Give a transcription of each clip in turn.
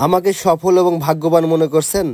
আমাকে সফল এবং ভাগ্যবান মনে করছেন?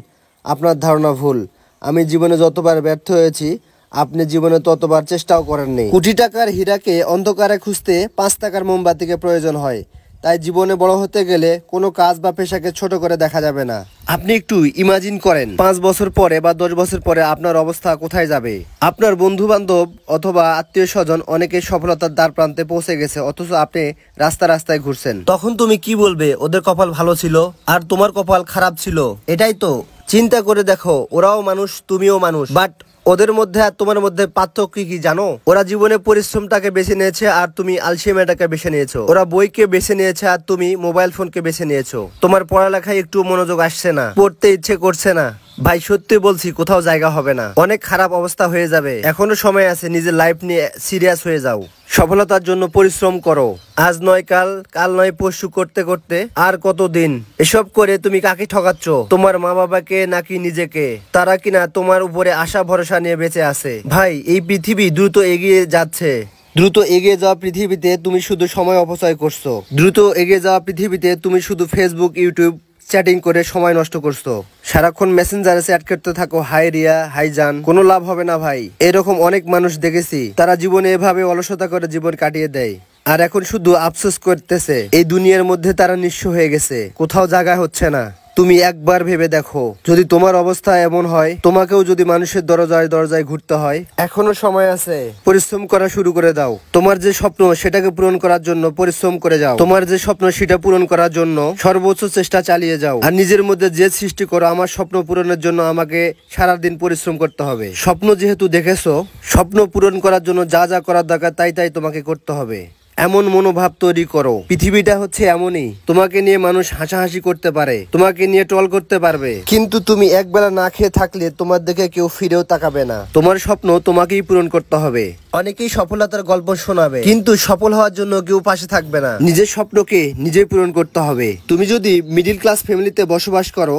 আপনার ধারণা ভুল। আমি জীবনে যতবার ব্যর্থ হয়েছি, আপনি জীবনে ততবার চেষ্টাও করেননি। কোটি টাকার হীরাকে অন্ধকারে খুঁজতে 5 টাকার মোমবাতিকে প্রয়োজন হয়। তাই জীবনে বড় হতে গেলে কোনো কাজ বা পেশাকে ছোট করে দেখা যাবে না। আপনি একটু ইমাজিন করেন 5 বছর পরে বা 10 বছর পরে আপনার অবস্থা কোথায় যাবে। আপনার বন্ধু বান্ধব অথবা আত্মীয় স্বজন অনেকে সফলতার দ্বার প্রান্তে পৌঁছে গেছে, অথচ আপনি রাস্তায় ঘুরছেন। তখন তুমি কি বলবে? ওদের কপাল ভালো ছিল আর তোমার কপাল খারাপ ছিল। এটাই তো। চিন্তা করে দেখো, ওরাও মানুষ, তুমিও মানুষ, বাট ওদের মধ্যে আর তোমার মধ্যে পার্থক্য কি জানো? ওরা জীবনে পরিশ্রমটাকে বেছে নিয়েছে আর তুমি আলসেমিয়াটাকে বেছে নিয়েছো। ওরা বইকে বেছে নিয়েছে আর তুমি মোবাইল ফোনকে বেছে নিয়েছো। তোমার পড়ালেখায় একটু মনোযোগ আসছে না, পড়তে ইচ্ছে করছে না। ভাই সত্যি বলছি, কোথাও জায়গা হবে না, অনেক খারাপ অবস্থা হয়ে যাবে। এখনো সময় আছে, নিজের লাইফ নিয়ে সিরিয়াস হয়ে যাও। সফলতার জন্য পরিশ্রম করো। আজ নয় কাল, কাল নয় পরশু করতে করতে আর কতদিন? এসব করে তুমি কাকে ঠকাচ্ছ? তোমার মা বাবাকে নাকি নিজেকে? তারা কিনা তোমার উপরে আশা ভরসা নিয়ে বেঁচে আছে। ভাই, এই পৃথিবী দ্রুত এগিয়ে যাচ্ছে। দ্রুত এগিয়ে যাওয়া পৃথিবীতে তুমি শুধু সময় অপচয় করছো। দ্রুত এগিয়ে যাওয়া পৃথিবীতে তুমি শুধু ফেসবুক, ইউটিউব চ্যাটিং করে সময় নষ্ট করছো। সারাক্ষণ মেসেঞ্জারে চ্যাট করতে থাকো, হাই রিয়া, হাই জান। কোনো লাভ হবে না ভাই। এরকম অনেক মানুষ দেখেছি, তারা জীবনে এভাবে অলসতা করে জীবন কাটিয়ে দেয়। আর এখন শুধু আফসোস করতেছে, এই দুনিয়ার মধ্যে তারা নিঃস্ব হয়ে গেছে, কোথাও জায়গা হচ্ছে না। তুমি একবার ভেবে দেখো, যদি তোমার অবস্থা এমন হয়, তোমাকেও যদি মানুষের দরজায় দরজায় ঘুরতে হয়, এখনো সময় আছে। পরিশ্রম করা শুরু করে দাও। তোমার যে স্বপ্ন সেটাকে পূরণ করার জন্য পরিশ্রম করে যাও। তোমার যে স্বপ্ন সেটা পূরণ করার জন্য সর্বোচ্চ চেষ্টা চালিয়ে যাও। আর নিজের মধ্যে যে সৃষ্টি করো, আমার স্বপ্ন পূরণের জন্য আমাকে সারাদিন পরিশ্রম করতে হবে। স্বপ্ন যেহেতু দেখেছো, স্বপ্ন পূরণ করার জন্য যা যা করার দরকার তাই তোমাকে করতে হবে। এমন মনোভাব তৈরি করো। পৃথিবীটা হচ্ছে এমনই, তোমাকে নিয়ে মানুষ হাসাহাসি করতে পারে, তোমাকে নিয়ে ট্রল করতে পারবে, কিন্তু তুমি একবেলা না খেয়ে থাকলে তোমার দিকে কেউ ফিরেও তাকাবে না। তোমার স্বপ্ন তোমাকেই পূরণ করতে হবে। অনেকেই সফলতার গল্প শোনাবে, কিন্তু সফল হওয়ার জন্য কেউ পাশে থাকবে না। নিজের স্বপ্নকে নিজেই পূরণ করতে হবে। তুমি যদি মিডিল ক্লাস ফ্যামিলিতে বসবাস করো,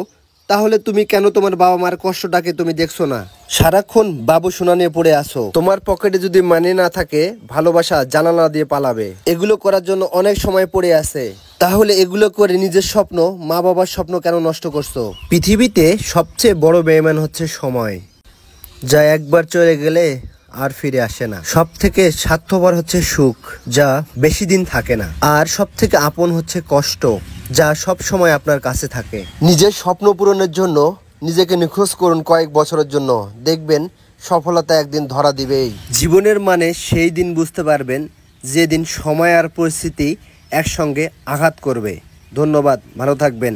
তাহলে তুমি কেন তোমার বাবা মার কষ্টটাকে তুমি দেখছো না? সারাক্ষণ বাবু সোনা নিয়ে পড়ে আসো। তোমার পকেটে যদি মানি না থাকে, ভালোবাসা জানালা দিয়ে পালাবে। এগুলো করার জন্য অনেক সময় পড়ে আছে, তাহলে এগুলো করে নিজের স্বপ্ন, মা বাবার স্বপ্ন কেন নষ্ট করছো? পৃথিবীতে সবচেয়ে বড় বেঈমান হচ্ছে সময়, যা একবার চলে গেলে আর ফিরে আসে না। সব থেকে স্বার্থপর হচ্ছে সুখ, যা বেশি দিন থাকে না। আর সব থেকে আপন হচ্ছে কষ্ট, যা সব সময় আপনার কাছে থাকে। নিজের স্বপ্ন পূরণের জন্য নিজেকে নিখোঁজ করুন কয়েক বছরের জন্য, দেখবেন সফলতা একদিন ধরা দিবেই। জীবনের মানে সেই দিন বুঝতে পারবেন, যেদিন সময় আর পরিস্থিতি একসঙ্গে আঘাত করবে। ধন্যবাদ, ভালো থাকবেন।